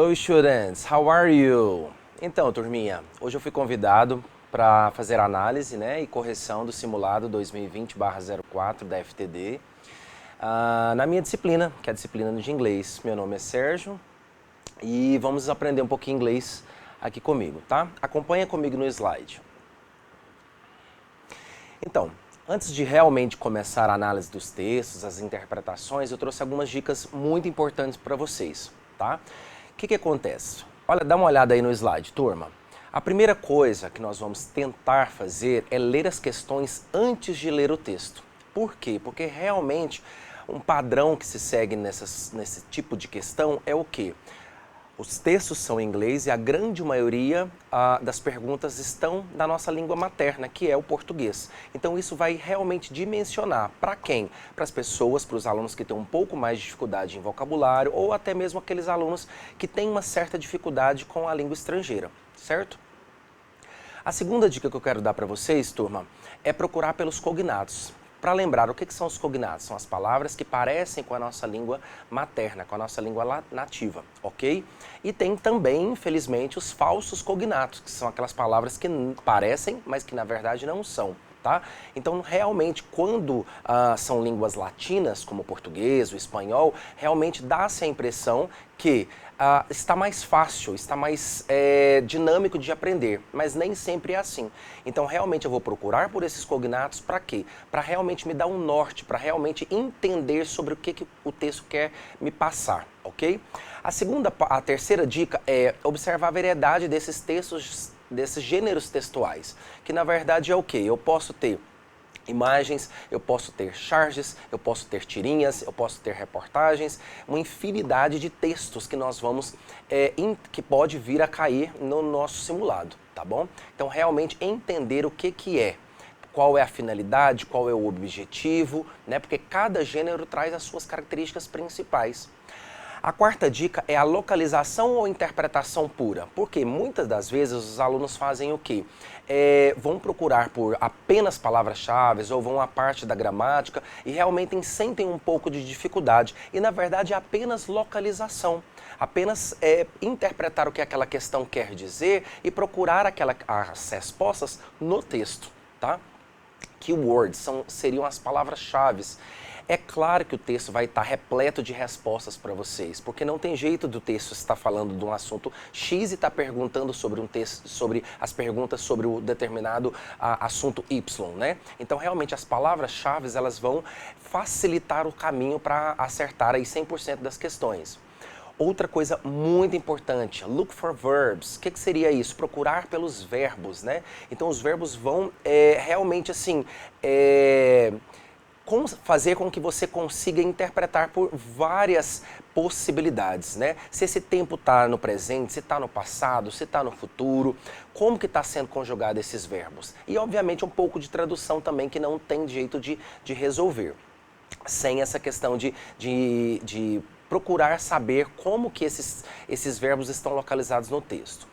Hello students, how are you? Então, turminha, hoje eu fui convidado para fazer análise, e correção do simulado 2020/04 da FTD na minha disciplina, que é a disciplina de inglês. Meu nome é Sérgio e vamos aprender um pouquinho inglês aqui comigo, tá? Acompanha comigo no slide. Então, antes de realmente começar a análise dos textos, as interpretações, eu trouxe algumas dicas muito importantes para vocês, tá? O que acontece? Olha, dá uma olhada aí no slide, turma. A primeira coisa que nós vamos tentar fazer é ler as questões antes de ler o texto. Por quê? Porque realmente um padrão que se segue nesse tipo de questão é o quê? Os textos são em inglês e a grande maioria das perguntas estão na nossa língua materna, que é o português. Então isso vai realmente dimensionar para quem? Para as pessoas, para os alunos que têm um pouco mais de dificuldade em vocabulário ou até mesmo aqueles alunos que têm uma certa dificuldade com a língua estrangeira, certo? A segunda dica que eu quero dar para vocês, turma, é procurar pelos cognatos. Para lembrar, o que são os cognatos? São as palavras que parecem com a nossa língua materna, com a nossa língua nativa, ok? E tem também, infelizmente, os falsos cognatos, que são aquelas palavras que parecem, mas que na verdade não são, tá? Então, realmente, quando são línguas latinas, como o português, o espanhol, realmente dá-se a impressão que está mais fácil, está mais dinâmico de aprender, mas nem sempre é assim. Então, realmente, eu vou procurar por esses cognatos para quê? Para realmente me dar um norte, para realmente entender sobre o que o texto quer me passar, ok? A terceira dica é observar a variedade desses textos, desses gêneros textuais, que na verdade é o quê? Eu posso ter imagens, eu posso ter charges, eu posso ter tirinhas, eu posso ter reportagens, uma infinidade de textos que nós vamos, que pode vir a cair no nosso simulado, tá bom? Então realmente entender o que é, qual é a finalidade, qual é o objetivo, porque cada gênero traz as suas características principais. A quarta dica é a localização ou interpretação pura, porque muitas das vezes os alunos fazem o quê? Vão procurar por apenas palavras-chave ou vão à parte da gramática e realmente sentem um pouco de dificuldade. E na verdade é apenas localização, apenas interpretar o que aquela questão quer dizer e procurar as respostas no texto, tá? Keywords seriam as palavras-chave. É claro que o texto vai estar repleto de respostas para vocês, porque não tem jeito do texto estar falando de um assunto X e estar perguntando sobre um texto, sobre as perguntas sobre o determinado assunto Y, né? Então, realmente, as palavras-chave, elas vão facilitar o caminho para acertar aí 100% das questões. Outra coisa muito importante, look for verbs. O que seria isso? Procurar pelos verbos, né? Então, os verbos vão realmente, assim, fazer com que você consiga interpretar por várias possibilidades, né? Se esse tempo está no presente, se está no passado, se está no futuro, como que está sendo conjugado esses verbos? E, obviamente, um pouco de tradução também, que não tem jeito de resolver, sem essa questão de procurar saber como que esses verbos estão localizados no texto.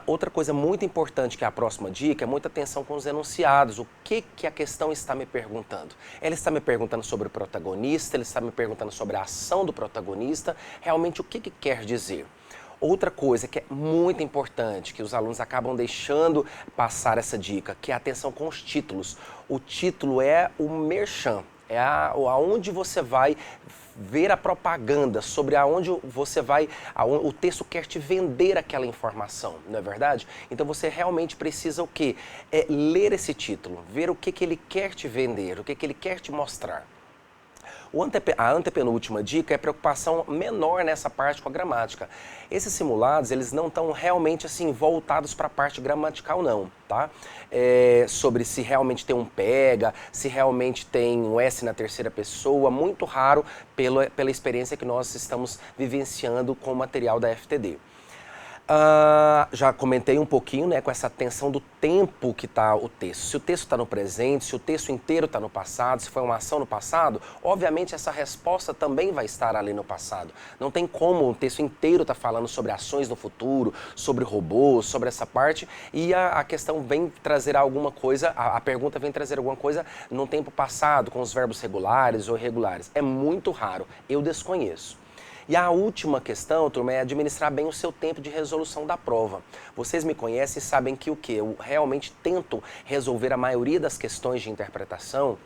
Outra coisa muito importante, que é a próxima dica, é muita atenção com os enunciados. O que a questão está me perguntando? Ela está me perguntando sobre o protagonista, ela está me perguntando sobre a ação do protagonista, realmente o que quer dizer. Outra coisa que é muito importante, que os alunos acabam deixando passar essa dica, que é a atenção com os títulos. O título é o merchan, é aonde você vai ver a propaganda, sobre aonde o texto quer te vender aquela informação, não é verdade? Então você realmente precisa o quê? Ler esse título, ver o que ele quer te vender, o que ele quer te mostrar. A antepenúltima dica é preocupação menor nessa parte com a gramática. Esses simulados, eles não estão realmente assim voltados para a parte gramatical não, tá? Sobre se realmente tem um pega, se realmente tem um S na terceira pessoa, muito raro pela experiência que nós estamos vivenciando com o material da FTD. Já comentei um pouquinho, com essa atenção do tempo que está o texto. Se o texto está no presente, se o texto inteiro está no passado, se foi uma ação no passado, obviamente essa resposta também vai estar ali no passado. Não tem como o texto inteiro estar falando sobre ações no futuro, sobre robôs, sobre essa parte, e a questão vem trazer alguma coisa, a pergunta vem trazer alguma coisa no tempo passado, com os verbos regulares ou irregulares. É muito raro, eu desconheço. E a última questão, turma, é administrar bem o seu tempo de resolução da prova. Vocês me conhecem e sabem que o quê? Eu realmente tento resolver a maioria das questões de interpretação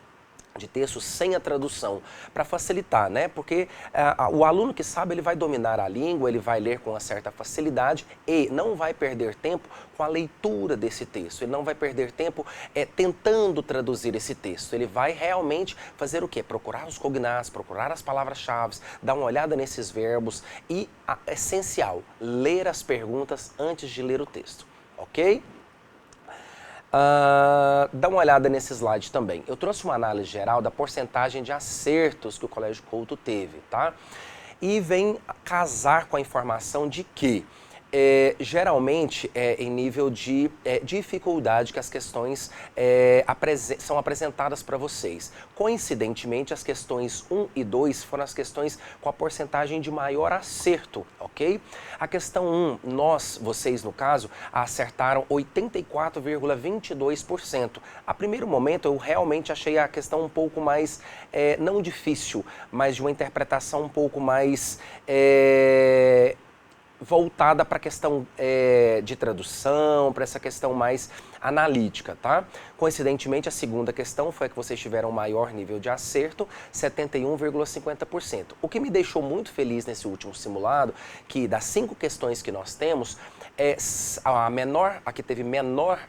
de texto sem a tradução, para facilitar, né? Porque o aluno que sabe, ele vai dominar a língua, ele vai ler com uma certa facilidade e não vai perder tempo com a leitura desse texto, ele não vai perder tempo tentando traduzir esse texto, ele vai realmente fazer o quê? Procurar os cognatos, procurar as palavras-chave, dar uma olhada nesses verbos e, essencial, ler as perguntas antes de ler o texto, ok? Dá uma olhada nesse slide também. Eu trouxe uma análise geral da porcentagem de acertos que o Colégio Couto teve, tá? E vem casar com a informação de que geralmente em nível de dificuldade que as questões são apresentadas para vocês. Coincidentemente, as questões 1 e 2 foram as questões com a porcentagem de maior acerto, ok? A questão 1, vocês no caso, acertaram 84,22%. A primeiro momento eu realmente achei a questão um pouco mais, não difícil, mas de uma interpretação um pouco mais voltada para a questão de tradução, para essa questão mais analítica, tá? Coincidentemente, a segunda questão foi a que vocês tiveram maior nível de acerto, 71,50%. O que me deixou muito feliz nesse último simulado, que das 5 questões que nós temos, a que teve menor,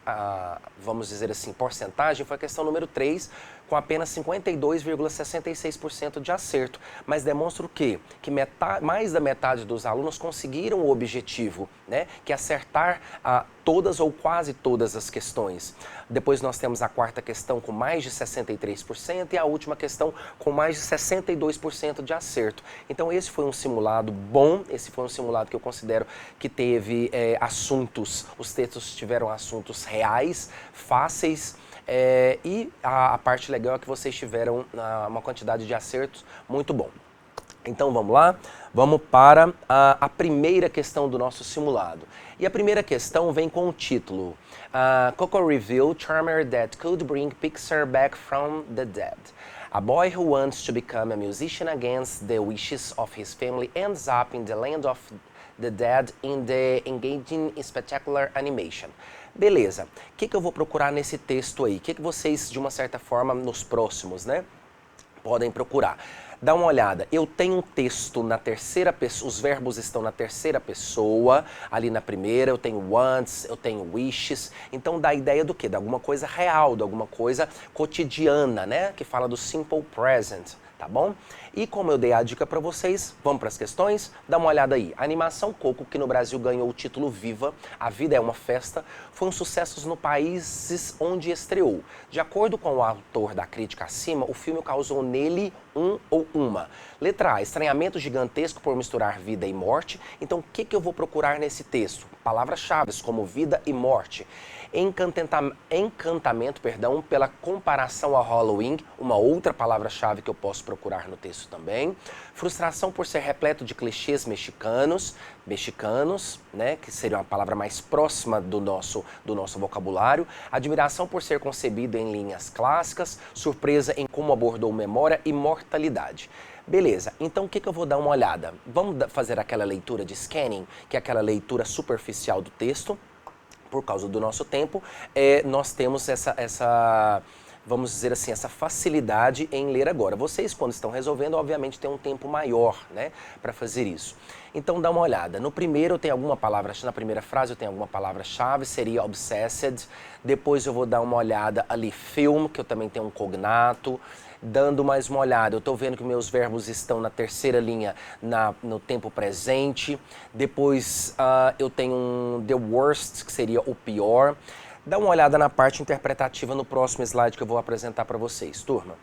vamos dizer assim, porcentagem, foi a questão número 3, com apenas 52,66% de acerto. Mas demonstra o quê? Que mais da metade dos alunos conseguiram o objetivo, né? Que é acertar todas ou quase todas as questões. Depois nós temos a quarta questão com mais de 63% e a última questão com mais de 62% de acerto. Então esse foi um simulado bom, esse foi um simulado que eu considero que teve os textos tiveram assuntos reais, fáceis, e a parte legal é que vocês tiveram uma quantidade de acertos muito bom. Então vamos lá, vamos para a primeira questão do nosso simulado. E a primeira questão vem com o título Coco revealed charmer that could bring Pixar back from the dead. A boy who wants to become a musician against the wishes of his family ends up in the land of the dead in the engaging spectacular animation. Beleza, o que eu vou procurar nesse texto aí? O que vocês, de uma certa forma, nos próximos, né, podem procurar? Dá uma olhada, eu tenho um texto na terceira pessoa, os verbos estão na terceira pessoa, ali na primeira eu tenho wants, eu tenho wishes, então dá a ideia do quê? De alguma coisa real, de alguma coisa cotidiana, né? Que fala do simple present, tá bom? E como eu dei a dica para vocês, vamos para as questões? Dá uma olhada aí. A animação Coco, que no Brasil ganhou o título Viva, A Vida é uma Festa, foi um sucesso nos países onde estreou. De acordo com o autor da crítica acima, o filme causou nele um ou uma. Letra A, estranhamento gigantesco por misturar vida e morte. Então, o que eu vou procurar nesse texto? Palavras-chave como vida e morte. Encantamento, pela comparação ao Halloween, uma outra palavra-chave que eu posso procurar no texto também. Frustração por ser repleto de clichês mexicanos, né, que seria uma palavra mais próxima do nosso vocabulário. Admiração por ser concebido em linhas clássicas, surpresa em como abordou memória e mortalidade. Beleza, então o que eu vou dar uma olhada? Vamos fazer aquela leitura de scanning, que é aquela leitura superficial do texto. Por causa do nosso tempo, nós temos vamos dizer assim, essa facilidade em ler agora. Vocês, quando estão resolvendo, obviamente têm um tempo maior, né, para fazer isso. Então dá uma olhada. No primeiro eu tenho alguma palavra, na primeira frase eu tenho alguma palavra-chave, seria obsessed. Depois eu vou dar uma olhada ali, film, que eu também tenho um cognato. Dando mais uma olhada, eu estou vendo que meus verbos estão na terceira linha, no tempo presente. Depois eu tenho the worst, que seria o pior. Dá uma olhada na parte interpretativa no próximo slide que eu vou apresentar para vocês, turma.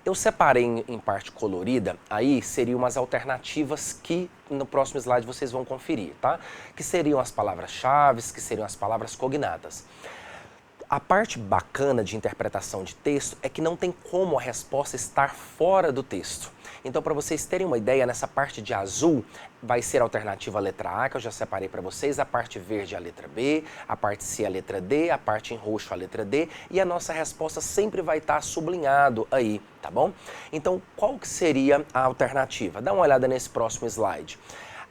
Eu separei em parte colorida, aí seriam umas alternativas que no próximo slide vocês vão conferir, tá? Que seriam as palavras-chave, que seriam as palavras cognatas. A parte bacana de interpretação de texto é que não tem como a resposta estar fora do texto. Então, para vocês terem uma ideia, nessa parte de azul vai ser a alternativa a letra A, que eu já separei para vocês, a parte verde a letra B, a parte C a letra D, a parte em roxo a letra D, e a nossa resposta sempre vai estar sublinhado aí, tá bom? Então, qual que seria a alternativa? Dá uma olhada nesse próximo slide.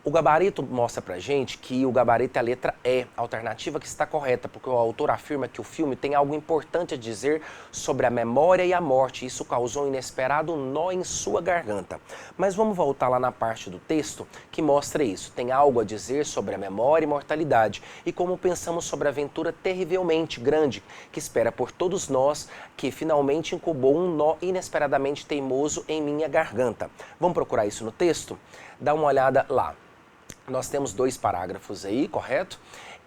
O gabarito mostra pra gente que o gabarito é a letra E, a alternativa que está correta, porque o autor afirma que o filme tem algo importante a dizer sobre a memória e a morte. Isso causou um inesperado nó em sua garganta. Mas vamos voltar lá na parte do texto que mostra isso. Tem algo a dizer sobre a memória e mortalidade e como pensamos sobre a aventura terrivelmente grande que espera por todos nós, que finalmente incubou um nó inesperadamente teimoso em minha garganta. Vamos procurar isso no texto? Dá uma olhada lá. Nós temos 2 parágrafos aí, correto?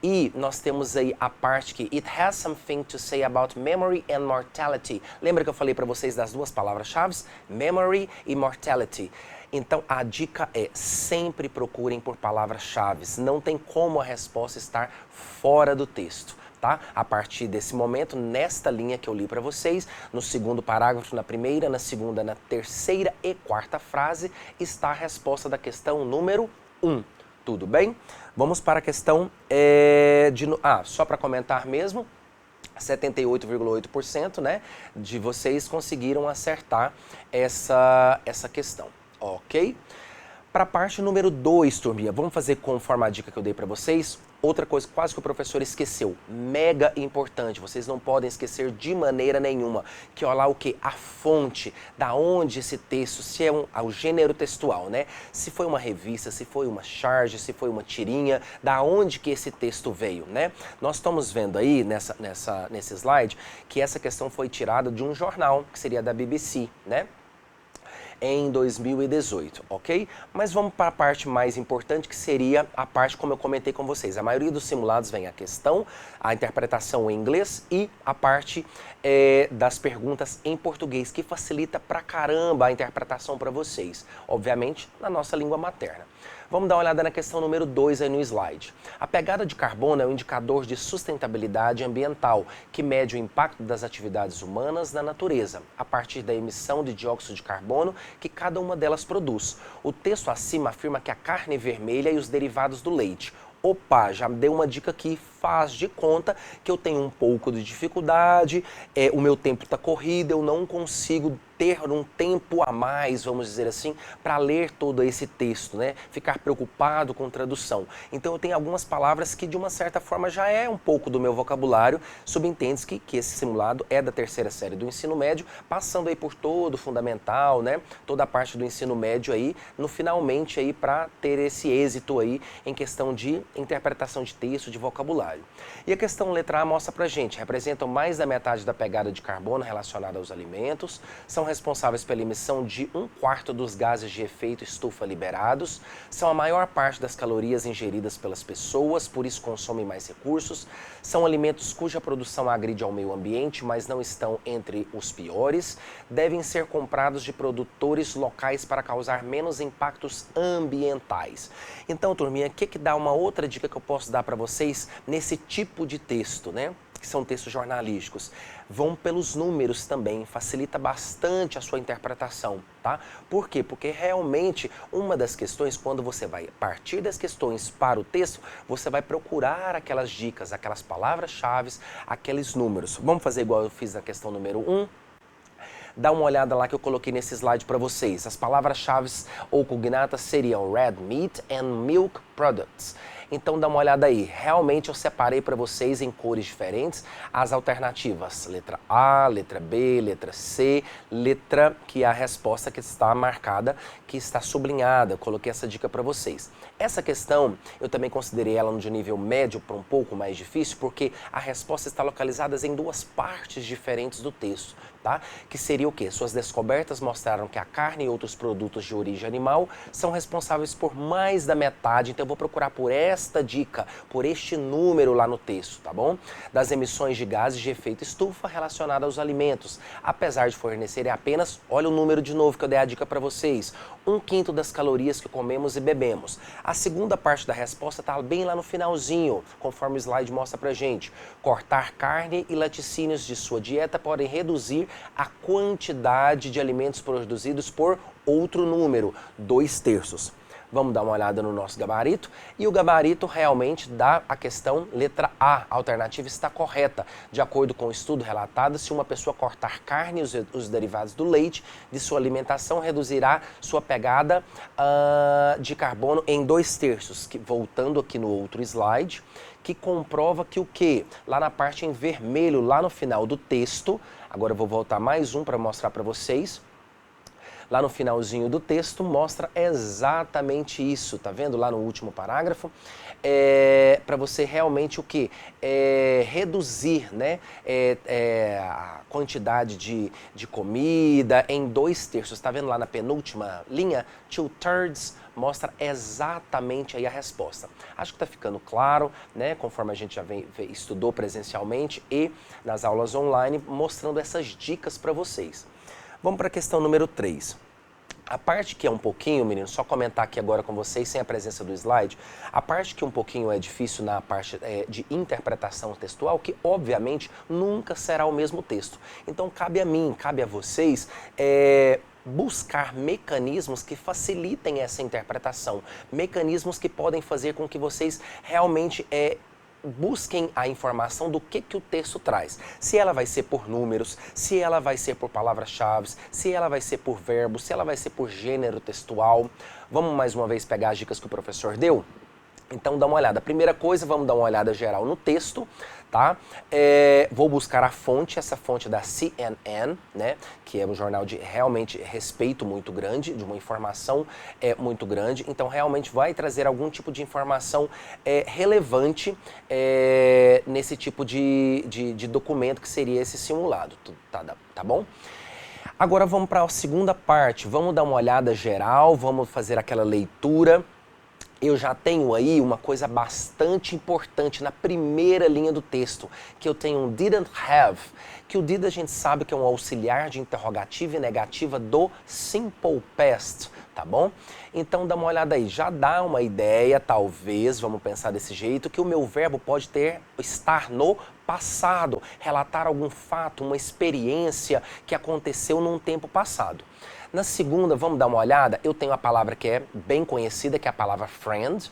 E nós temos aí a parte que it has something to say about memory and mortality. Lembra que eu falei para vocês das 2 palavras-chave? Memory e mortality. Então a dica é sempre procurem por palavras-chave. Não tem como a resposta estar fora do texto. Tá? A partir desse momento, nesta linha que eu li para vocês, no segundo parágrafo, na primeira, na segunda, na terceira e quarta frase, está a resposta da questão número 1. Tudo bem? Vamos para a questão só para comentar mesmo, 78,8%, né, de vocês conseguiram acertar essa questão, ok? Para a parte número 2, turminha, vamos fazer conforme a dica que eu dei para vocês. Outra coisa quase que o professor esqueceu, mega importante, vocês não podem esquecer de maneira nenhuma, que olha lá o que? A fonte, da onde esse texto, se é o gênero textual, né? Se foi uma revista, se foi uma charge, se foi uma tirinha, da onde que esse texto veio, né? Nós estamos vendo aí nesse slide que essa questão foi tirada de um jornal, que seria da BBC, né? Em 2018, ok? Mas vamos para a parte mais importante, que seria a parte como eu comentei com vocês. A maioria dos simulados vem a questão, a interpretação em inglês e a parte das perguntas em português, que facilita pra caramba a interpretação para vocês, obviamente na nossa língua materna. Vamos dar uma olhada na questão número 2 aí no slide. A pegada de carbono é um indicador de sustentabilidade ambiental, que mede o impacto das atividades humanas na natureza, a partir da emissão de dióxido de carbono que cada uma delas produz. O texto acima afirma que a carne vermelha e os derivados do leite. Opa, já dei uma dica aqui, faz de conta que eu tenho um pouco de dificuldade, o meu tempo está corrido, eu não consigo ter um tempo a mais, vamos dizer assim, para ler todo esse texto, né? Ficar preocupado com tradução. Então eu tenho algumas palavras que de uma certa forma já é um pouco do meu vocabulário, subentende que esse simulado é da 3ª série do ensino médio, passando aí por todo o fundamental, né? Toda a parte do ensino médio aí, no finalmente aí para ter esse êxito aí em questão de interpretação de texto, de vocabulário. E a questão letra A mostra pra gente, representam mais da metade da pegada de carbono relacionada aos alimentos, são responsáveis pela emissão de 1/4 dos gases de efeito estufa liberados, são a maior parte das calorias ingeridas pelas pessoas, por isso consomem mais recursos, são alimentos cuja produção agride ao meio ambiente, mas não estão entre os piores, devem ser comprados de produtores locais para causar menos impactos ambientais. Então, turminha, o que dá uma outra dica que eu posso dar para vocês nesse tipo de texto, né? Que são textos jornalísticos. Vão pelos números também, facilita bastante a sua interpretação, tá? Por quê? Porque realmente uma das questões, quando você vai partir das questões para o texto, você vai procurar aquelas dicas, aquelas palavras-chave, aqueles números. Vamos fazer igual eu fiz na questão número 1? Dá uma olhada lá que eu coloquei nesse slide para vocês. As palavras-chave ou cognatas seriam red meat and milk products. Então dá uma olhada aí. Realmente eu separei para vocês em cores diferentes as alternativas. Letra A, letra B, letra C, letra que é a resposta que está marcada, que está sublinhada. Eu coloquei essa dica para vocês. Essa questão eu também considerei ela de nível médio para um pouco mais difícil, porque a resposta está localizada em 2 partes diferentes do texto, tá? Que seria o quê? Suas descobertas mostraram que a carne e outros produtos de origem animal são responsáveis por mais da metade, então eu vou procurar por essa esta dica, por este número lá no texto, tá bom? Das emissões de gases de efeito estufa relacionadas aos alimentos, apesar de fornecerem apenas, olha o número de novo que eu dei a dica para vocês, 1/5 das calorias que comemos e bebemos. A segunda parte da resposta está bem lá no finalzinho, conforme o slide mostra pra gente. Cortar carne e laticínios de sua dieta podem reduzir a quantidade de alimentos produzidos por outro número, 2/3. Vamos dar uma olhada no nosso gabarito. E o gabarito realmente dá a questão letra A. A alternativa está correta. De acordo com o estudo relatado, se uma pessoa cortar carne e os derivados do leite de sua alimentação, reduzirá sua pegada de carbono em 2/3. Voltando aqui no outro slide, que comprova que o quê? Lá na parte em vermelho, lá no final do texto, agora eu vou voltar mais um para mostrar para vocês. Lá no finalzinho do texto mostra exatamente isso, tá vendo? Lá no último parágrafo, para você realmente o quê? Reduzir, né? A quantidade de comida em 2/3. Tá vendo lá na penúltima linha? 2/3 mostra exatamente aí a resposta. Acho que tá ficando claro, né? Conforme a gente já estudou presencialmente e nas aulas online, mostrando essas dicas para vocês. Vamos para a questão número 3. A parte que é um pouquinho, meninos, só comentar aqui agora com vocês, sem a presença do slide, a parte que um pouquinho é difícil na parte de interpretação textual, que obviamente nunca será o mesmo texto. Então cabe a mim, cabe a vocês buscar mecanismos que facilitem essa interpretação, mecanismos que podem fazer com que vocês realmente busquem a informação do que o texto traz. Se ela vai ser por números, se ela vai ser por palavras-chave, se ela vai ser por verbos, se ela vai ser por gênero textual. Vamos mais uma vez pegar as dicas que o professor deu? Então dá uma olhada. Primeira coisa, vamos dar uma olhada geral no texto, tá? Vou buscar a fonte, essa fonte da CNN, né? Que é um jornal de realmente respeito muito grande, de uma informação muito grande. Então realmente vai trazer algum tipo de informação relevante nesse tipo de documento que seria esse simulado, tá bom? Agora vamos para a segunda parte, vamos dar uma olhada geral, vamos fazer aquela leitura. Eu já tenho aí uma coisa bastante importante na primeira linha do texto, que eu tenho um didn't have, que o did a gente sabe que é um auxiliar de interrogativa e negativa do simple past, tá bom? Então dá uma olhada aí, já dá uma ideia, talvez, vamos pensar desse jeito, que o meu verbo pode estar no passado, relatar algum fato, uma experiência que aconteceu num tempo passado. Na segunda, vamos dar uma olhada, eu tenho a palavra que é bem conhecida, que é a palavra friend.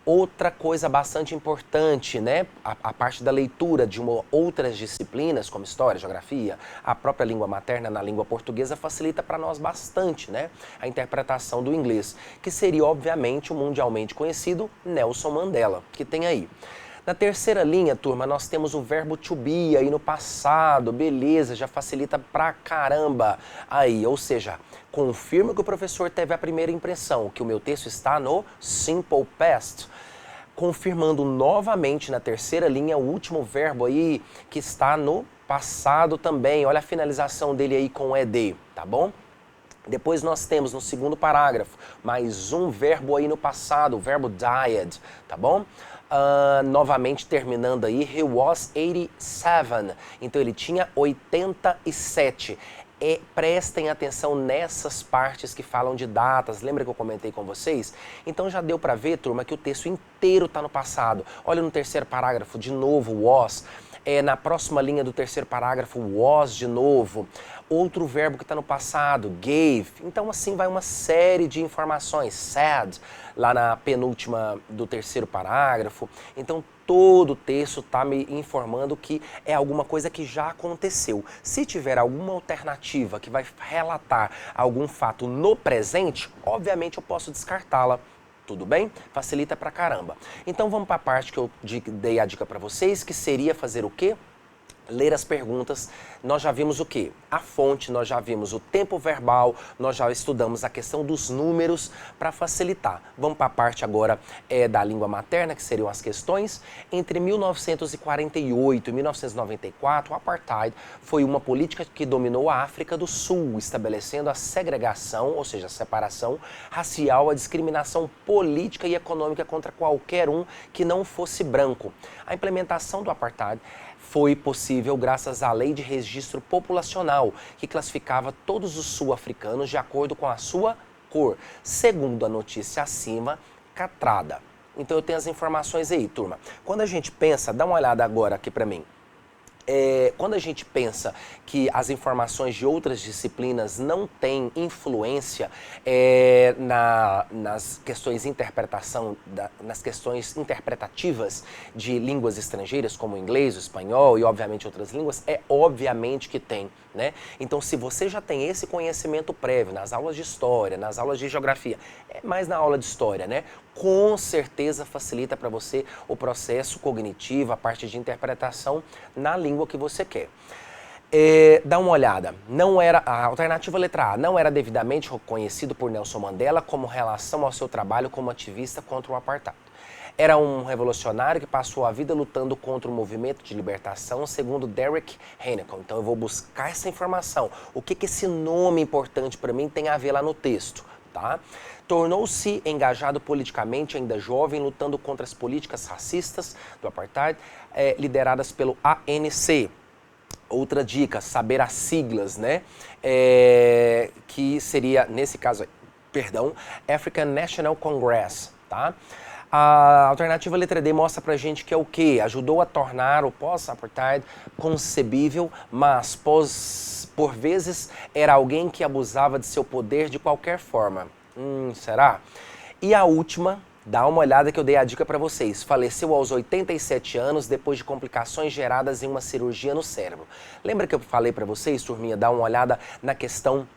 Outra coisa bastante importante, né? A parte da leitura de outras disciplinas, como história, geografia, a própria língua materna na língua portuguesa facilita para nós bastante, né? A interpretação do inglês, que seria, obviamente, o mundialmente conhecido Nelson Mandela, que tem aí. Na terceira linha, turma, nós temos o verbo to be aí no passado, beleza, já facilita pra caramba aí, ou seja, confirma que o professor teve a primeira impressão, que o meu texto está no simple past, confirmando novamente na terceira linha o último verbo aí que está no passado também, olha a finalização dele aí com ed, tá bom? Depois nós temos no segundo parágrafo mais um verbo aí no passado, o verbo died, tá bom? Novamente terminando aí, he was 87, então ele tinha 87. Prestem atenção nessas partes que falam de datas, lembra que eu comentei com vocês? Então já deu para ver, turma, que o texto inteiro está no passado. Olha no terceiro parágrafo, de novo, was. Na próxima linha do terceiro parágrafo, was de novo. Outro verbo que está no passado, gave. Então assim vai uma série de informações, said, lá na penúltima do terceiro parágrafo. Então todo o texto está me informando que é alguma coisa que já aconteceu. Se tiver alguma alternativa que vai relatar algum fato no presente, obviamente eu posso descartá-la. Tudo bem? Facilita pra caramba. Então vamos para a parte que eu dei a dica para vocês, que seria fazer o quê? ler as perguntas, nós já vimos o quê? A fonte, nós já vimos o tempo verbal, nós já estudamos a questão dos números para facilitar. Vamos para a parte agora da língua materna, que seriam as questões. Entre 1948 e 1994, o apartheid foi uma política que dominou a África do Sul, estabelecendo a segregação, ou seja, a separação racial, a discriminação política e econômica contra qualquer um que não fosse branco. A implementação do apartheid foi possível graças à Lei de Registro Populacional, que classificava todos os sul-africanos de acordo com a sua cor, segundo a notícia acima, catrada. Então eu tenho as informações aí, turma. Quando a gente pensa, dá uma olhada agora aqui para mim. Quando a gente pensa que as informações de outras disciplinas não têm influência nas questões nas questões interpretativas de línguas estrangeiras, como o inglês, o espanhol e, obviamente, outras línguas, obviamente que tem, né? Então, se você já tem esse conhecimento prévio nas aulas de história, nas aulas de geografia, mais na aula de história, né? Com certeza facilita para você o processo cognitivo, a parte de interpretação na língua que você quer. Dá uma olhada. A alternativa letra A não era devidamente reconhecido por Nelson Mandela como relação ao seu trabalho como ativista contra o apartheid. Era um revolucionário que passou a vida lutando contra o movimento de libertação, segundo Derek Heineken. Então eu vou buscar essa informação. O que esse nome importante para mim tem a ver lá no texto, tá? Tornou-se engajado politicamente ainda jovem, lutando contra as políticas racistas do apartheid, lideradas pelo ANC. Outra dica, saber as siglas, né? Que seria, nesse caso, African National Congress, tá? A alternativa letra D mostra pra gente que é o quê? Ajudou a tornar o pós-apartheid concebível, mas por vezes era alguém que abusava de seu poder de qualquer forma. Será? E a última, dá uma olhada que eu dei a dica para vocês. Faleceu aos 87 anos depois de complicações geradas em uma cirurgia no cérebro. Lembra que eu falei para vocês, turminha, dar uma olhada na questão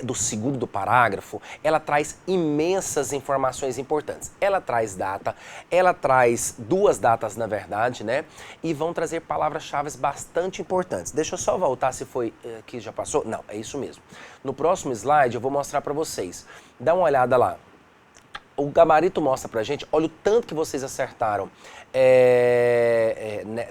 do segundo parágrafo? Ela traz imensas informações importantes. Ela traz data, ela traz duas datas, na verdade, né? E vão trazer palavras-chave bastante importantes. Deixa eu só voltar se foi que já passou. Não, é isso mesmo. No próximo slide eu vou mostrar para vocês. Dá uma olhada lá. O gabarito mostra pra gente, olha o tanto que vocês acertaram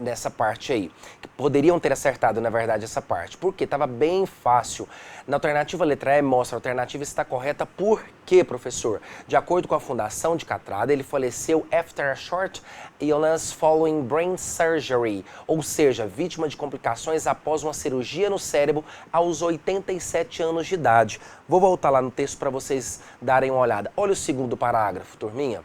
nessa parte aí. Poderiam ter acertado, na verdade, essa parte. Porque estava bem fácil. Na alternativa letra E mostra a alternativa está correta. Por quê, professor? De acordo com a Fundação de Catrada, ele faleceu after a short illness following brain surgery. Ou seja, vítima de complicações após uma cirurgia no cérebro aos 87 anos de idade. Vou voltar lá no texto para vocês darem uma olhada. Olha o segundo parágrafo, turminha.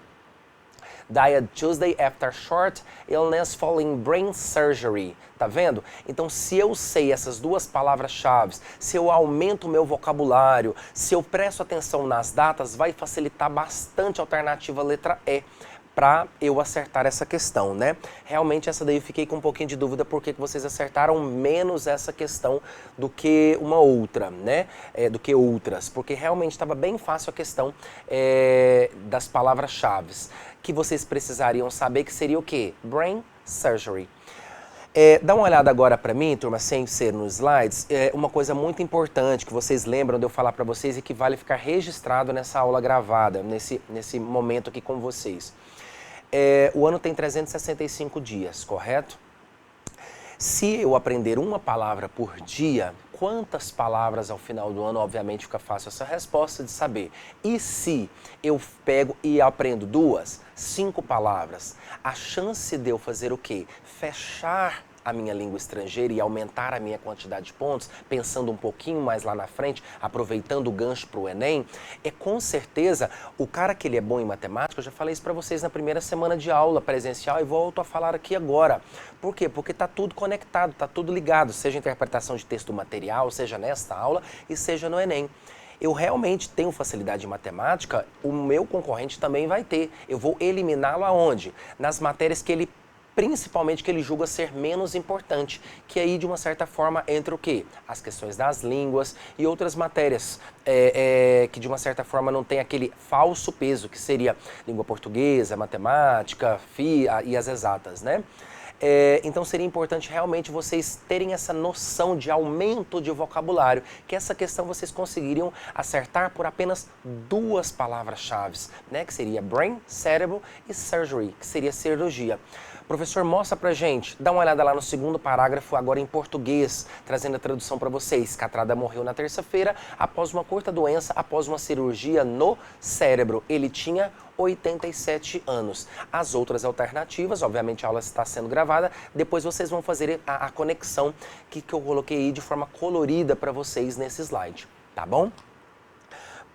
Died Tuesday after short illness following brain surgery. Tá vendo? Então, se eu sei essas duas palavras-chave, se eu aumento o meu vocabulário, se eu presto atenção nas datas, vai facilitar bastante a alternativa letra E para eu acertar essa questão, né? Realmente essa daí eu fiquei com um pouquinho de dúvida porque que vocês acertaram menos essa questão do que uma outra, né? Do que outras, porque realmente estava bem fácil a questão das palavras-chave que vocês precisariam saber, que seria o quê? Brain surgery. Dá uma olhada agora para mim, turma, sem ser nos slides, uma coisa muito importante que vocês lembram de eu falar para vocês e que vale ficar registrado nessa aula gravada, nesse momento aqui com vocês. O ano tem 365 dias, correto? Se eu aprender uma palavra por dia, quantas palavras ao final do ano? Obviamente fica fácil essa resposta de saber. E se eu pego e aprendo 2, 5 palavras, a chance de eu fazer o quê? Fechar a minha língua estrangeira e aumentar a minha quantidade de pontos, pensando um pouquinho mais lá na frente, aproveitando o gancho para o Enem, com certeza o cara que ele é bom em matemática, eu já falei isso para vocês na primeira semana de aula presencial e volto a falar aqui agora. Por quê? Porque está tudo conectado, está tudo ligado, seja interpretação de texto material, seja nesta aula e seja no Enem. Eu realmente tenho facilidade em matemática, o meu concorrente também vai ter. Eu vou eliminá-lo aonde? Nas matérias que ele principalmente que ele julga ser menos importante, que aí de uma certa forma entra o quê? As questões das línguas e outras matérias que de uma certa forma não tem aquele falso peso, que seria língua portuguesa, matemática, FIA e as exatas, né? Então seria importante realmente vocês terem essa noção de aumento de vocabulário, que essa questão vocês conseguiriam acertar por apenas duas palavras-chave, né? Que seria brain, cérebro, e surgery, que seria cirurgia. Professor, mostra pra gente, dá uma olhada lá no segundo parágrafo, agora em português, trazendo a tradução para vocês. Catrada morreu na terça-feira após uma curta doença, após uma cirurgia no cérebro. Ele tinha 87 anos. As outras alternativas, obviamente a aula está sendo gravada, depois vocês vão fazer a conexão que eu coloquei aí de forma colorida para vocês nesse slide, tá bom?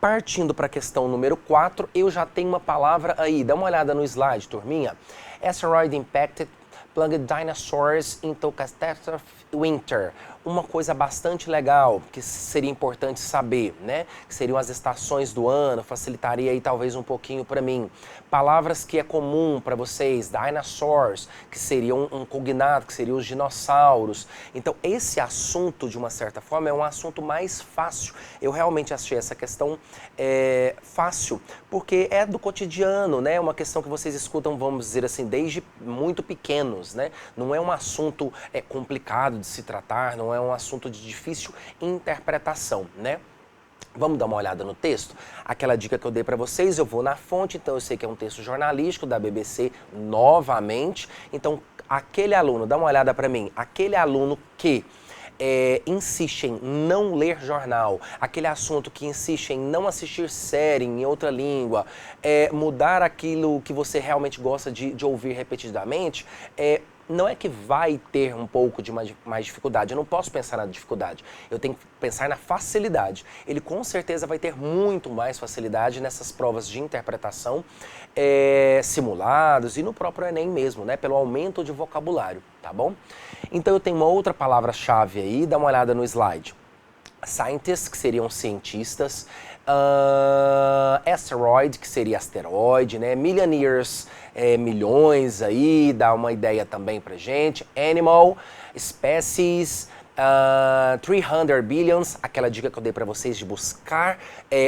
Partindo para a questão número 4, eu já tenho uma palavra aí. Dá uma olhada no slide, turminha. Asteroid impacted plunged dinosaurs into catastrophe winter. Uma coisa bastante legal que seria importante saber, né? Que seriam as estações do ano, facilitaria aí talvez um pouquinho para mim. Palavras que é comum para vocês, dinosaurs, que seria um cognato, que seriam os dinossauros. Então esse assunto, de uma certa forma, é um assunto mais fácil. Eu realmente achei essa questão fácil, porque é do cotidiano, né? É uma questão que vocês escutam, vamos dizer assim, desde muito pequenos, né? Não é um assunto complicado de se tratar, não é um assunto de difícil interpretação, né? Vamos dar uma olhada no texto? Aquela dica que eu dei para vocês, eu vou na fonte, então eu sei que é um texto jornalístico da BBC novamente. Então, aquele aluno, dá uma olhada para mim, aquele aluno que insiste em não ler jornal, aquele assunto que insiste em não assistir série em outra língua, mudar aquilo que você realmente gosta de ouvir repetidamente, não é que vai ter um pouco de mais dificuldade, eu não posso pensar na dificuldade, eu tenho que pensar na facilidade. Ele com certeza vai ter muito mais facilidade nessas provas de interpretação, simulados e no próprio Enem mesmo, né, pelo aumento de vocabulário, tá bom? Então eu tenho uma outra palavra-chave aí, dá uma olhada no slide. Scientists, que seriam cientistas, asteroid, que seria asteroide, né? Millionaires, milhões aí, dá uma ideia também pra gente. Animal, species, 300 billions, aquela dica que eu dei para vocês de buscar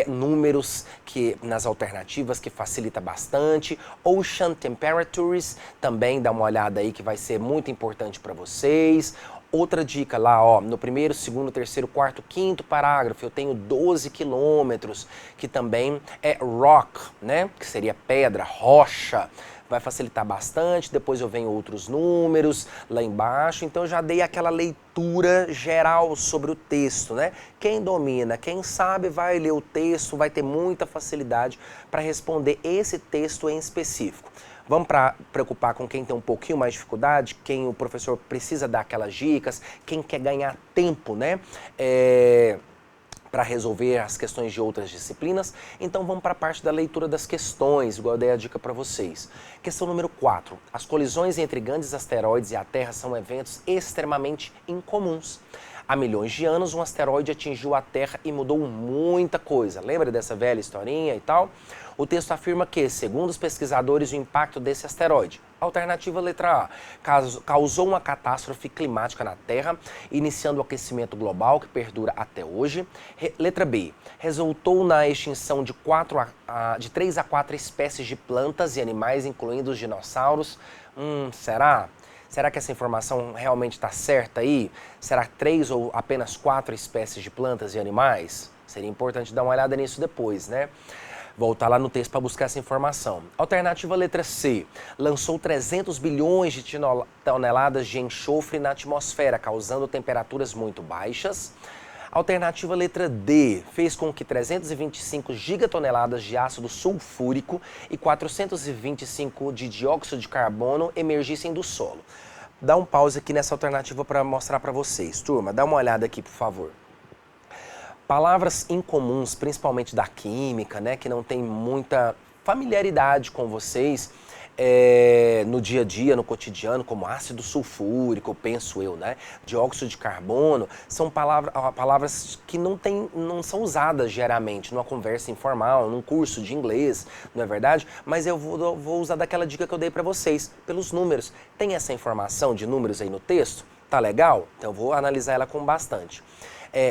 números que nas alternativas, que facilita bastante. Ocean temperatures, também dá uma olhada aí que vai ser muito importante para vocês. Outra dica lá, ó, no primeiro, segundo, terceiro, quarto, quinto parágrafo, eu tenho 12 quilômetros, que também é rock, né? Que seria pedra, rocha. Vai facilitar bastante, depois eu venho outros números lá embaixo, então eu já dei aquela leitura geral sobre o texto, né? Quem domina, quem sabe vai ler o texto, vai ter muita facilidade para responder esse texto em específico. Vamos preocupar com quem tem um pouquinho mais de dificuldade, quem o professor precisa dar aquelas dicas, quem quer ganhar tempo, né? Para resolver as questões de outras disciplinas. Então vamos para a parte da leitura das questões, igual eu dei a dica para vocês. Questão número 4. As colisões entre grandes asteroides e a Terra são eventos extremamente incomuns. Há milhões de anos, um asteroide atingiu a Terra e mudou muita coisa. Lembra dessa velha historinha e tal? O texto afirma que, segundo os pesquisadores, o impacto desse asteroide, alternativa letra A, causou uma catástrofe climática na Terra, iniciando o aquecimento global que perdura até hoje. Letra B, resultou na extinção de 3 a 4 espécies de plantas e animais, incluindo os dinossauros. Será? Será que essa informação realmente está certa aí? Será 3 ou apenas 4 espécies de plantas e animais? Seria importante dar uma olhada nisso depois, né? Voltar lá no texto para buscar essa informação. Alternativa letra C. Lançou 300 bilhões de toneladas de enxofre na atmosfera, causando temperaturas muito baixas. Alternativa letra D. Fez com que 325 gigatoneladas de ácido sulfúrico e 425 de dióxido de carbono emergissem do solo. Dá um pause aqui nessa alternativa para mostrar para vocês. Turma, dá uma olhada aqui, por favor. Palavras incomuns, principalmente da química, né, que não tem muita familiaridade com vocês no dia a dia, no cotidiano, como ácido sulfúrico, penso eu, né, dióxido de carbono, são palavras que não são usadas diariamente numa conversa informal, num curso de inglês, não é verdade? Mas eu vou usar daquela dica que eu dei para vocês, pelos números. Tem essa informação de números aí no texto? Tá legal? Então eu vou analisar ela com bastante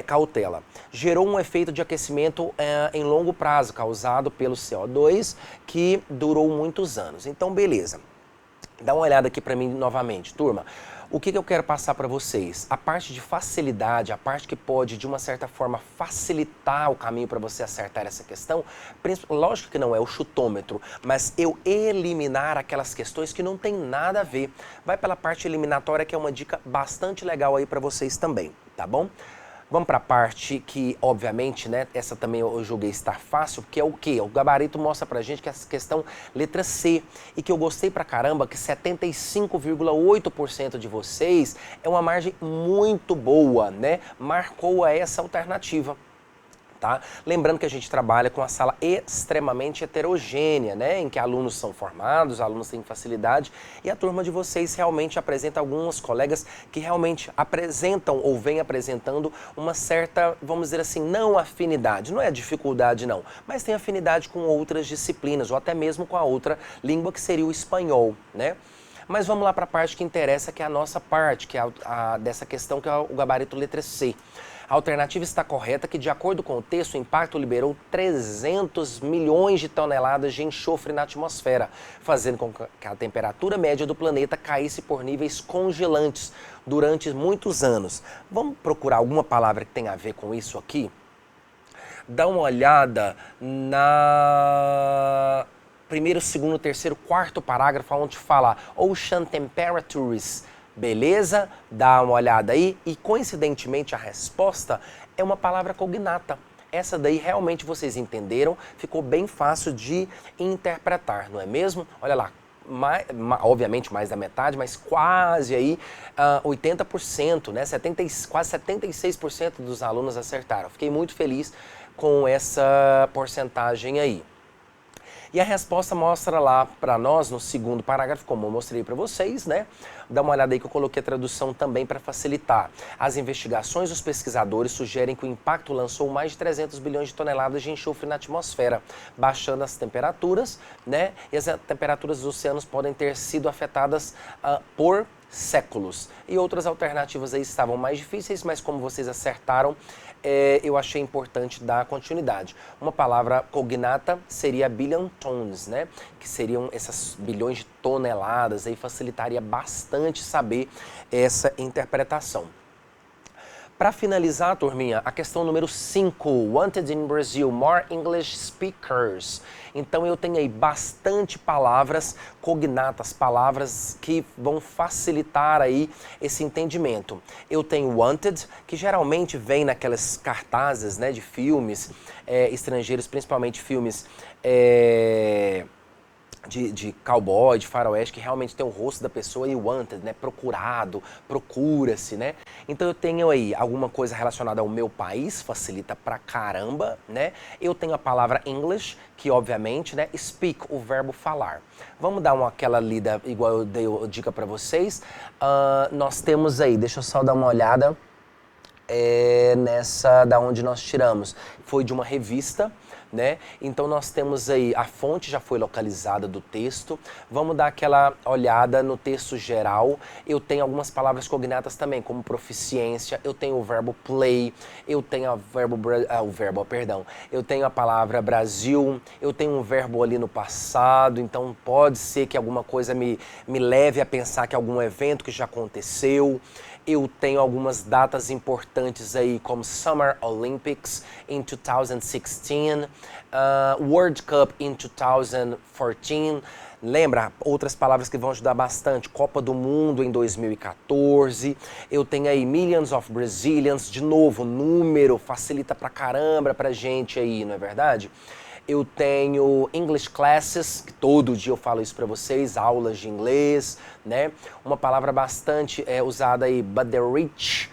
cautela. Gerou um efeito de aquecimento em longo prazo, causado pelo CO2, que durou muitos anos. Então, beleza. Dá uma olhada aqui para mim novamente, turma. O que eu quero passar para vocês? A parte de facilidade, a parte que pode, de uma certa forma, facilitar o caminho para você acertar essa questão, lógico que não é o chutômetro, mas eu eliminar aquelas questões que não tem nada a ver. Vai pela parte eliminatória, que é uma dica bastante legal aí para vocês também, tá bom? Vamos para a parte que, obviamente, né, essa também eu julguei estar fácil, porque é o quê? O gabarito mostra pra gente que essa questão letra C, e que eu gostei pra caramba, que 75,8% de vocês é uma margem muito boa, né? Marcou essa alternativa. Tá? Lembrando que a gente trabalha com uma sala extremamente heterogênea, né? Em que alunos são formados, alunos têm facilidade, e a turma de vocês realmente apresenta alguns colegas que realmente apresentam ou vêm apresentando uma certa, vamos dizer assim, não afinidade, não é dificuldade não, mas tem afinidade com outras disciplinas, ou até mesmo com a outra língua, que seria o espanhol, né? Mas vamos lá para a parte que interessa, que é a nossa parte, que é dessa questão, que é o gabarito letra C. A alternativa está correta, que de acordo com o texto, o impacto liberou 300 milhões de toneladas de enxofre na atmosfera, fazendo com que a temperatura média do planeta caísse por níveis congelantes durante muitos anos. Vamos procurar alguma palavra que tenha a ver com isso aqui? Dá uma olhada na primeiro, segundo, terceiro, quarto parágrafo, onde fala Ocean Temperatures. Beleza? Dá uma olhada aí. E, coincidentemente, a resposta é uma palavra cognata. Essa daí realmente vocês entenderam, ficou bem fácil de interpretar, não é mesmo? Olha lá, obviamente mais da metade, mas quase aí 80%, né? Quase 76% dos alunos acertaram. Fiquei muito feliz com essa porcentagem aí. E a resposta mostra lá para nós no segundo parágrafo, como eu mostrei para vocês, né? Dá uma olhada aí que eu coloquei a tradução também para facilitar. As investigações dos pesquisadores sugerem que o impacto lançou mais de 300 bilhões de toneladas de enxofre na atmosfera, baixando as temperaturas, né? E as temperaturas dos oceanos podem ter sido afetadas por séculos. E outras alternativas aí estavam mais difíceis, mas como vocês acertaram, eu achei importante dar continuidade. Uma palavra cognata seria billion tons, né? Que seriam essas bilhões de toneladas, aí facilitaria bastante saber essa interpretação. Para finalizar, turminha, a questão número 5, Wanted in Brazil, more English speakers. Então eu tenho aí bastante palavras cognatas, palavras que vão facilitar aí esse entendimento. Eu tenho wanted, que geralmente vem naquelas cartazes, né, de filmes estrangeiros, principalmente filmes de cowboy, de faroeste, que realmente tem o rosto da pessoa e wanted, né? Procurado, procura-se, né? Então eu tenho aí alguma coisa relacionada ao meu país, facilita pra caramba, né? Eu tenho a palavra English, que obviamente, né? Speak, o verbo falar. Vamos dar aquela lida igual eu dei a dica pra vocês. Nós temos aí, deixa eu só dar uma olhada nessa, da onde nós tiramos. Foi de uma revista, né? Então nós temos aí, a fonte já foi localizada do texto. Vamos dar aquela olhada no texto geral. Eu tenho algumas palavras cognatas também, como proficiência. Eu tenho o verbo play, eu tenho eu tenho a palavra Brasil, eu tenho um verbo ali no passado, então pode ser que alguma coisa me leve a pensar que algum evento que já aconteceu. Eu tenho algumas datas importantes aí, como Summer Olympics in 2016, World Cup in 2014. Lembra? Outras palavras que vão ajudar bastante. Copa do Mundo em 2014. Eu tenho aí Millions of Brazilians. De novo, número facilita pra caramba pra gente aí, não é verdade? Eu tenho English Classes, que todo dia eu falo isso para vocês, aulas de inglês, né? Uma palavra bastante usada aí, but the rich,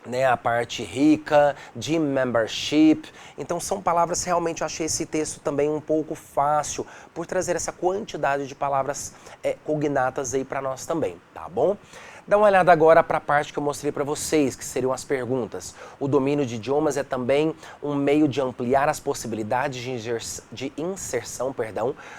né? A parte rica, gym membership. Então são palavras, realmente eu achei esse texto também um pouco fácil, por trazer essa quantidade de palavras cognatas aí para nós também, tá bom? Dá uma olhada agora para a parte que eu mostrei para vocês, que seriam as perguntas. O domínio de idiomas é também um meio de ampliar as possibilidades de inserção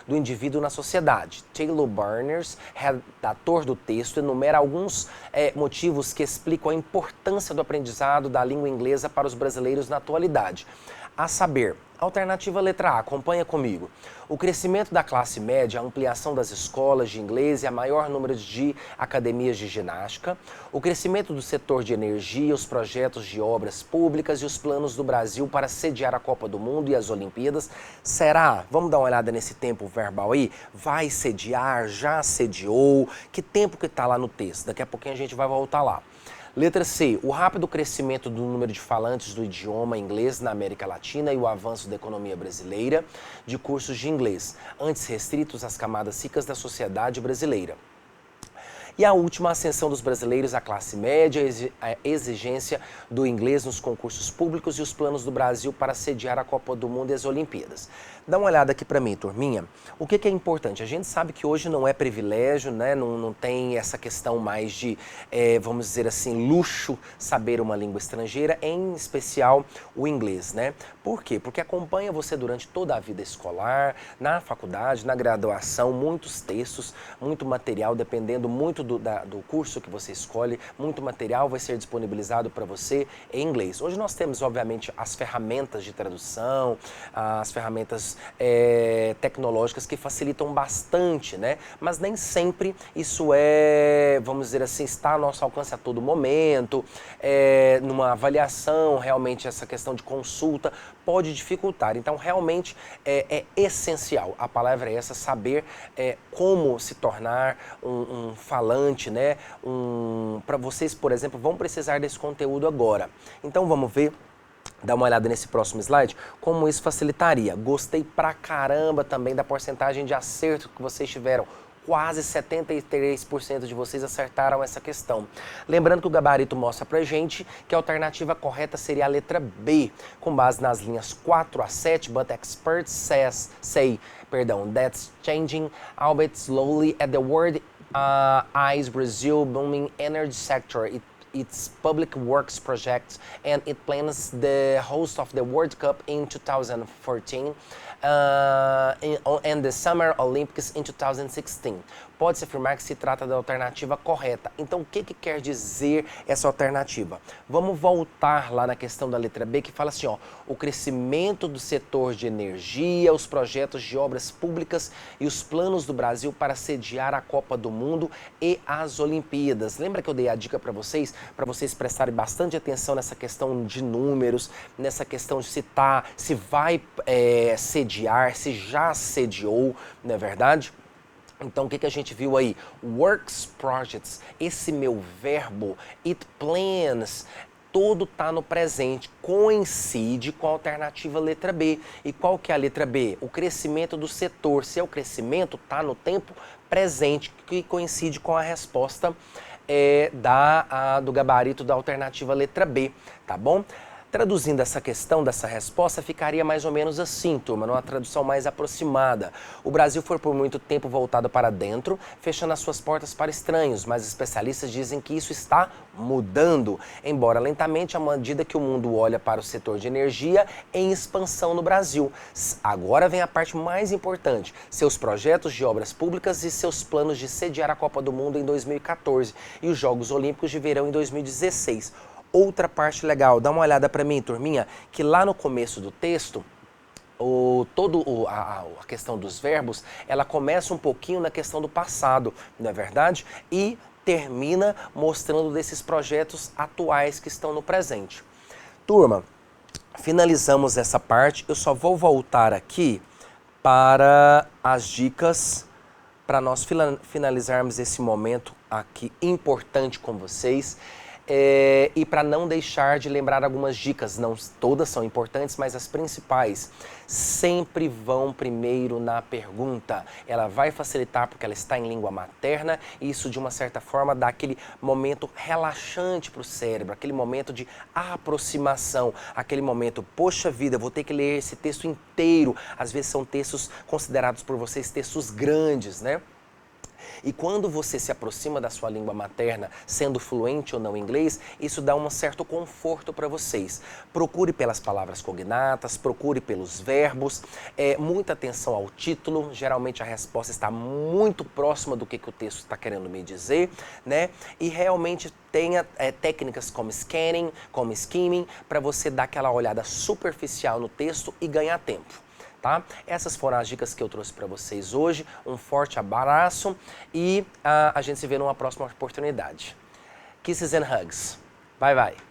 do indivíduo na sociedade. Taylor Berners, redator do texto, enumera alguns motivos que explicam a importância do aprendizado da língua inglesa para os brasileiros na atualidade. A saber, Alternativa letra A, acompanha comigo. O crescimento da classe média, a ampliação das escolas de inglês e a maior número de academias de ginástica. O crescimento do setor de energia, os projetos de obras públicas e os planos do Brasil para sediar a Copa do Mundo e as Olimpíadas. Será? Vamos dar uma olhada nesse tempo verbal aí? Vai sediar, já sediou? Que tempo que está lá no texto? Daqui a pouquinho a gente vai voltar lá. Letra C, o rápido crescimento do número de falantes do idioma inglês na América Latina e o avanço da economia brasileira de cursos de inglês, antes restritos às camadas ricas da sociedade brasileira. E a última, ascensão dos brasileiros à classe média, a exigência do inglês nos concursos públicos e os planos do Brasil para sediar a Copa do Mundo e as Olimpíadas. Dá uma olhada aqui para mim, turminha. O que é importante? A gente sabe que hoje não é privilégio, né? Não tem essa questão mais de, vamos dizer assim, luxo saber uma língua estrangeira, em especial o inglês, né? Por quê? Porque acompanha você durante toda a vida escolar, na faculdade, na graduação, muitos textos, muito material, dependendo muito do curso que você escolhe, muito material vai ser disponibilizado para você em inglês. Hoje nós temos, obviamente, as ferramentas de tradução, as ferramentas tecnológicas que facilitam bastante, né? Mas nem sempre isso vamos dizer assim, está ao nosso alcance a todo momento. Numa avaliação, realmente essa questão de consulta pode dificultar. Então, realmente é essencial, a palavra é essa, saber como se tornar um falante, né? Para vocês, por exemplo, vão precisar desse conteúdo agora. Então, vamos ver. Dá uma olhada nesse próximo slide, como isso facilitaria. Gostei pra caramba também da porcentagem de acerto que vocês tiveram. Quase 73% de vocês acertaram essa questão. Lembrando que o gabarito mostra pra gente que a alternativa correta seria a letra B, com base nas linhas 4 a 7, but experts say, that's changing, albeit slowly, at the world eyes Brazil booming energy sector. Its public works projects, and it plans the host of the World Cup in 2014 and the Summer Olympics in 2016. Pode-se afirmar que se trata da alternativa correta. Então, o que quer dizer essa alternativa? Vamos voltar lá na questão da letra B, que fala assim, ó, o crescimento do setor de energia, os projetos de obras públicas e os planos do Brasil para sediar a Copa do Mundo e as Olimpíadas. Lembra que eu dei a dica para vocês prestarem bastante atenção nessa questão de números, nessa questão de se vai sediar, se já sediou, não é verdade? Então, o que a gente viu aí? Works, projects, esse meu verbo, it plans, todo está no presente, coincide com a alternativa letra B. E qual que é a letra B? O crescimento do setor. Se é o crescimento, está no tempo presente, que coincide com a resposta do gabarito da alternativa letra B, tá bom? Traduzindo essa questão, dessa resposta, ficaria mais ou menos assim, turma, numa tradução mais aproximada. O Brasil foi por muito tempo voltado para dentro, fechando as suas portas para estranhos, mas especialistas dizem que isso está mudando, embora lentamente à medida que o mundo olha para o setor de energia em expansão no Brasil. Agora vem a parte mais importante, seus projetos de obras públicas e seus planos de sediar a Copa do Mundo em 2014 e os Jogos Olímpicos de Verão em 2016. Outra parte legal, dá uma olhada para mim, turminha, que lá no começo do texto, a questão dos verbos, ela começa um pouquinho na questão do passado, não é verdade? E termina mostrando desses projetos atuais que estão no presente. Turma, finalizamos essa parte, eu só vou voltar aqui para as dicas, para nós finalizarmos esse momento aqui importante com vocês. E para não deixar de lembrar algumas dicas, não todas são importantes, mas as principais. Sempre vão primeiro na pergunta. Ela vai facilitar porque ela está em língua materna e isso de uma certa forma dá aquele momento relaxante para o cérebro, aquele momento de aproximação, aquele momento, poxa vida, vou ter que ler esse texto inteiro. Às vezes são textos considerados por vocês textos grandes, né? E quando você se aproxima da sua língua materna, sendo fluente ou não em inglês, isso dá um certo conforto para vocês. Procure pelas palavras cognatas, procure pelos verbos, muita atenção ao título, geralmente a resposta está muito próxima do que o texto está querendo me dizer, né? E realmente tenha técnicas como scanning, como skimming, para você dar aquela olhada superficial no texto e ganhar tempo. Tá? Essas foram as dicas que eu trouxe para vocês hoje. Um forte abraço e a gente se vê numa próxima oportunidade. Kisses and hugs. Bye, bye.